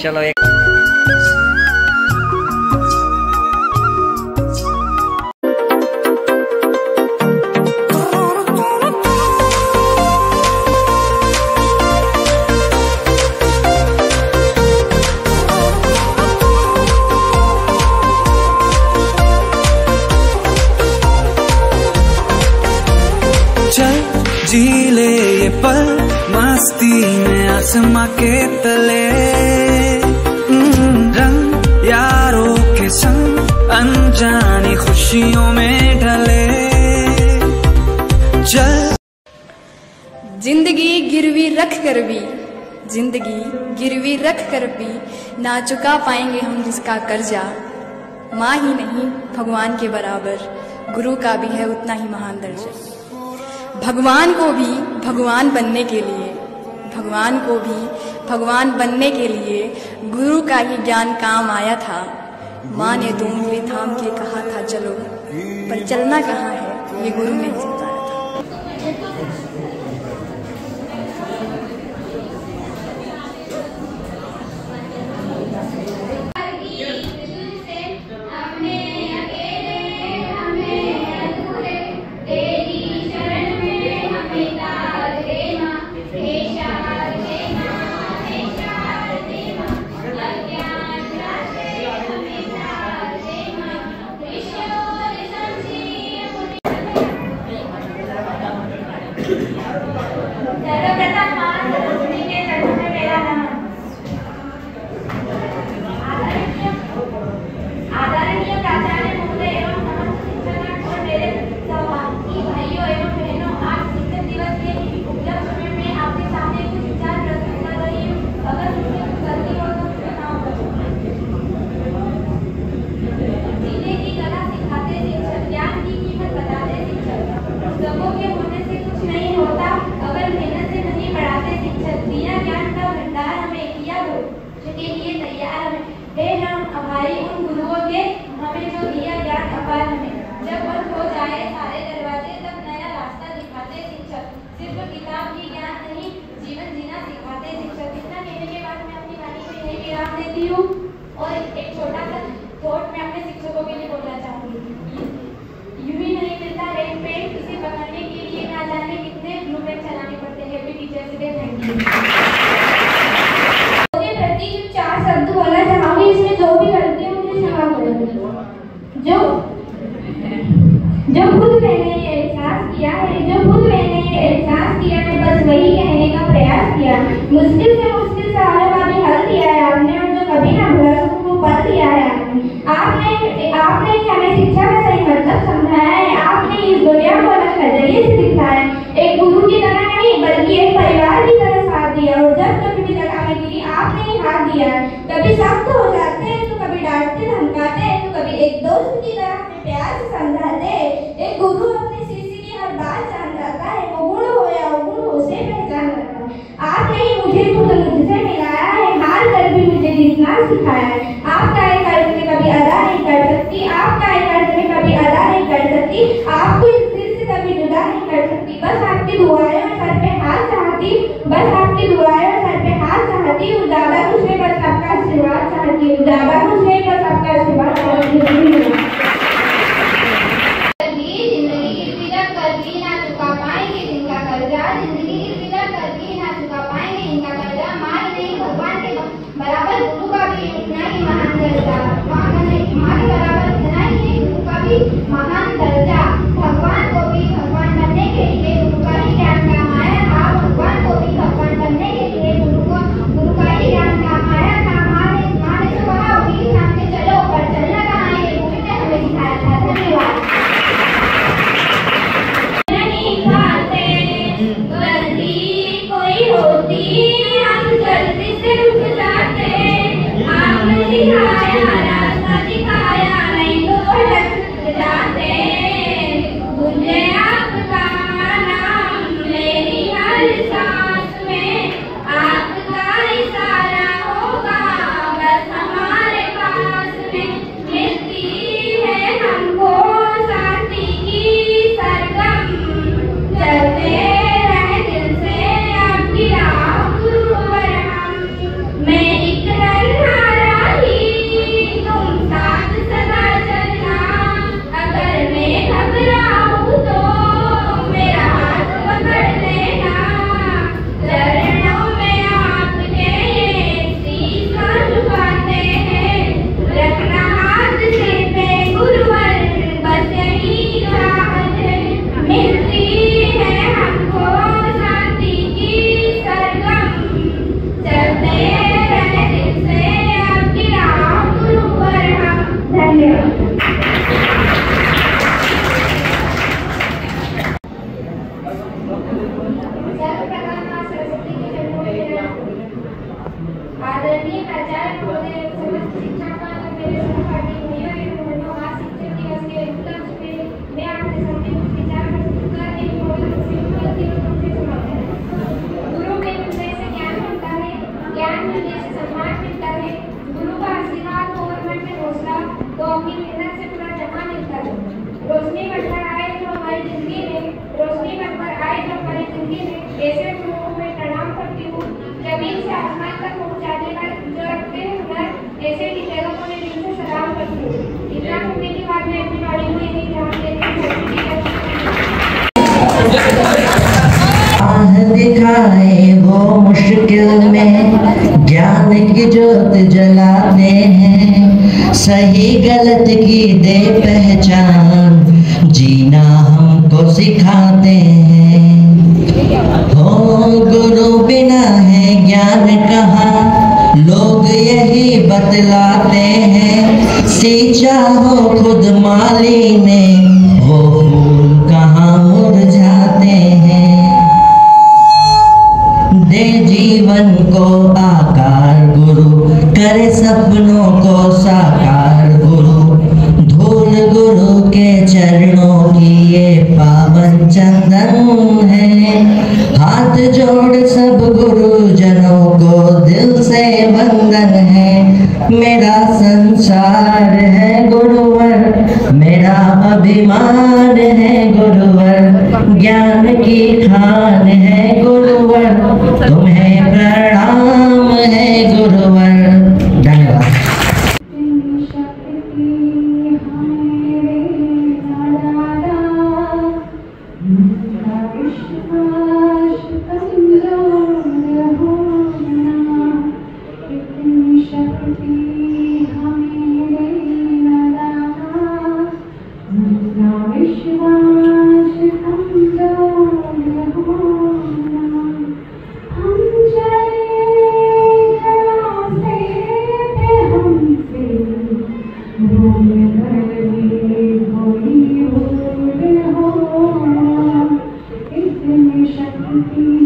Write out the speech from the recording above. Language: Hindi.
चलो एक जी ले ये पल मस्ती में आसमां के तले, रंग यारों के संग अनजानी खुशियों में ढले। जिंदगी गिरवी रख कर भी, जिंदगी गिरवी रख कर भी ना चुका पाएंगे हम जिसका कर्जा। माँ ही नहीं भगवान के बराबर गुरु का भी है उतना ही महान दर्जा। भगवान को भी भगवान बनने के लिए, भगवान को भी भगवान बनने के लिए गुरु का ही ज्ञान काम आया था। माँ ने दो उंगली थाम के कहा था चलो, पर चलना कहाँ है ये गुरु ने बताया था। और एक छोटा सा थॉट मैं अपने शिक्षकों के लिए बोलना चाहूंगी। यूं ही नहीं मिलता रेड पेंट, इसे पकड़ने के लिए ना जाने कितने ब्लू पेन चलाने पड़ते हैं। Happy teachers day, thank you. उसके प्रति 4 शब्द बोलना चाहूंगी, इसमें जो भी गलती है मुझे क्षमा करें। जो खुद मैंने ये एहसास किया है, जो खुद मैंने ये एहसास किया है, बस वही कहने का प्रयास किया। मुश्किल से मुश्किल सवालों का भी हल दिया है आपने, और जो कभी ना भूला उसको पल दिया है आपने हमें शिक्षा का सही मतलब समझाया है। आपने इस दुनिया को अलग नजरिए से दिखाया है। एक गुरु की तरह नहीं बल्कि एक परिवार की तरह साथ दिया, और जब कभी भी लगाने के लिए आपने ही हाथ दिया है। कभी सख्त हो जाते हैं तो कभी डांटते धमकाते हैं, तो कभी एक दोस्त की तरह हमें प्यार से समझाते हैं। एक गुरु अपने शिष्य की हर बात जान जाता है, वो गुण हो या अवगुण हो उसे पहचान रखता है। आपने ही मुझे खुद मुझसे मिलाया है, हार कर भी मुझे जीतना सिखाया है। आपका एक अर्थ में कभी अदा नहीं कर सकती, आपका एक अर्थ में कभी अदा नहीं कर सकती, आपको इस दिल से कभी जुदा नहीं कर सकती। बस आपकी दुआएं और सर पे हाथ चाहती, बस आपकी दुआएं और सर पे हाथ चाहती हूँ। दादा मुझे बस आपका आशीर्वाद चाहती हूँ, दादा मुझे बस आपका आशीर्वाद चाहती हूँ। बराबर गुरु का भी इतना ही महान दर्जा, माँ के बराबर इतना ही गुरु का भी महान दर्जा। भगवान को भी भगवान बनने के लिए गुरु का ही ज्ञान काम आया था। भगवान को भी भगवान बनने के लिए गुरु का ही ज्ञान काम आया था। माँ ने तो कहा उंगली थाम के चलो, पर चलना अपनी मेहनत से पूरा जहां मिलता है। रोशनी बनकर आए जो हमारी जिंदगी में, रोशनी बनकर आए जो हमारी जिंदगी में, ऐसे गुरुओं में प्रणाम करती हूँ। जमीन से आसमान तक पहुँचाने का जो रखते हैं हुनर, ऐसे टीचरों को मैं दिल से सलाम करती हूँ। इतना करने के बाद मैं अपनी बाड़ी को यही ध्यान देती हूँ। दिखाए वो मुश्किल में ज्ञान की जोत जलाते हैं, सही गलत की दे पहचान, जीना हमको सिखाते हैं। हो गुरु बिना है ज्ञान कहाँ, लोग यही बतलाते हैं। सींचा हो खुद माली ने, वो फूल कहाँ मुरझाते हैं। दे जीवन को आकार गुरु, करे सपनों को साकार गुरु। धूल गुरु के चरणों की ये पावन चंदन है। हाथ जोड़ सब गुरुजनों को दिल से वंदन है। मेरा संसार है गुरुवर, मेरा अभिमान है गुरुवर, ज्ञान की खान है गुरुवर, तुम्हें प्रणाम है गुरुवर। धन्यवाद। शक्ति